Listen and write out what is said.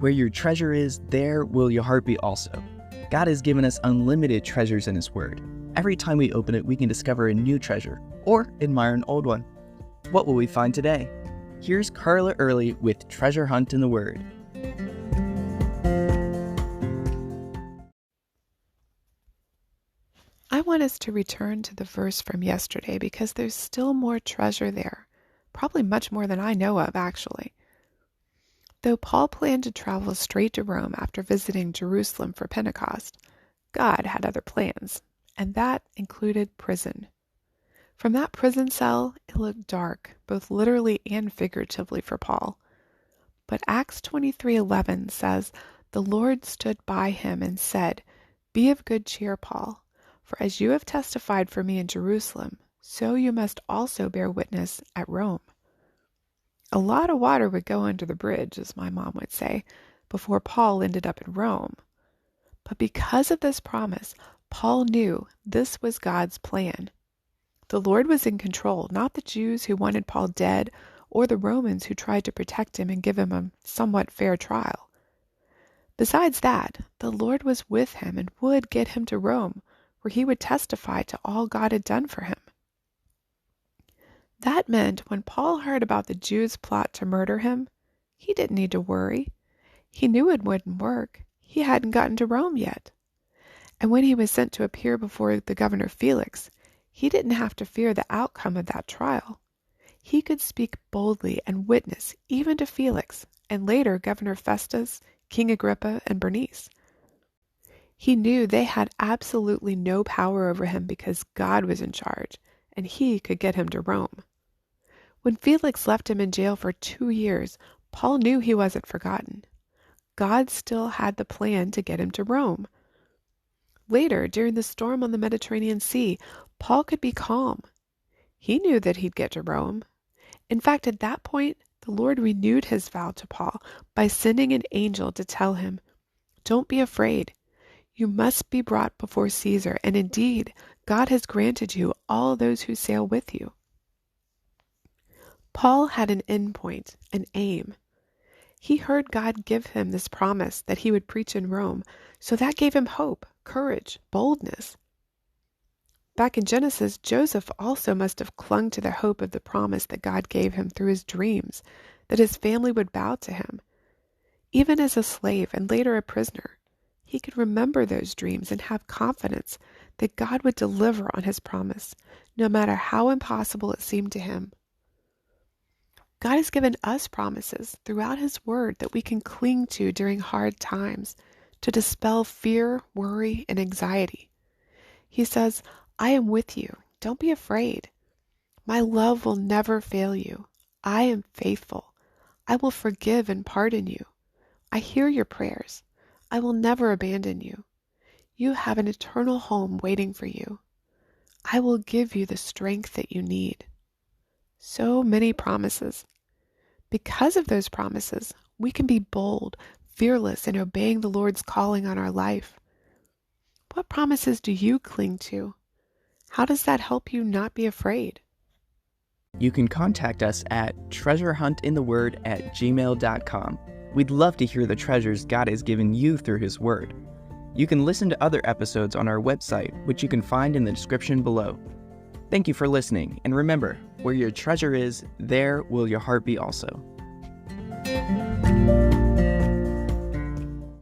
Where your treasure is, there will your heart be also. God has given us unlimited treasures in His Word. Every time we open it, we can discover a new treasure or admire an old one. What will we find today? Here's Carla Early with Treasure Hunt in the Word. I want us to return to the verse from yesterday because there's still more treasure there, probably much more than I know of, actually. Though Paul planned to travel straight to Rome after visiting Jerusalem for Pentecost, God had other plans, and that included prison. From that prison cell, it looked dark, both literally and figuratively for Paul. But Acts 23:11 says, "The Lord stood by him and said, 'Be of good cheer, Paul. For as you have testified for me in Jerusalem, so you must also bear witness at Rome.'" A lot of water would go under the bridge, as my mom would say, before Paul ended up in Rome. But because of this promise, Paul knew this was God's plan. The Lord was in control, not the Jews who wanted Paul dead or the Romans who tried to protect him and give him a somewhat fair trial. Besides that, the Lord was with him and would get him to Rome, where he would testify to all God had done for him. That meant when Paul heard about the Jews' plot to murder him, he didn't need to worry. He knew it wouldn't work. He hadn't gotten to Rome yet. And when he was sent to appear before the governor Felix, he didn't have to fear the outcome of that trial. He could speak boldly and witness even to Felix, and later Governor Festus, King Agrippa, and Bernice. He knew they had absolutely no power over him because God was in charge, and he could get him to Rome. When Felix left him in jail for 2 years, Paul knew he wasn't forgotten. God still had the plan to get him to Rome. Later, during the storm on the Mediterranean Sea, Paul could be calm. He knew that he'd get to Rome. In fact, at that point, the Lord renewed his vow to Paul by sending an angel to tell him, "Don't be afraid. You must be brought before Caesar, and indeed, God has granted you all those who sail with you." Paul had an endpoint, an aim. He heard God give him this promise that he would preach in Rome, so that gave him hope, courage, boldness. Back in Genesis, Joseph also must have clung to the hope of the promise that God gave him through his dreams, that his family would bow to him. Even as a slave and later a prisoner, he could remember those dreams and have confidence that God would deliver on his promise, no matter how impossible it seemed to him. God has given us promises throughout His Word that we can cling to during hard times to dispel fear, worry, and anxiety. He says, "I am with you. Don't be afraid. My love will never fail you. I am faithful. I will forgive and pardon you. I hear your prayers. I will never abandon you. You have an eternal home waiting for you. I will give you the strength that you need." So many promises. Because of those promises, we can be bold, fearless in obeying the Lord's calling on our life. What promises do you cling to? How does that help you not be afraid? You can contact us at treasurehuntintheword@gmail.com. We'd love to hear the treasures God has given you through His Word. You can listen to other episodes on our website, which you can find in the description below. Thank you for listening, and remember, where your treasure is, there will your heart be also.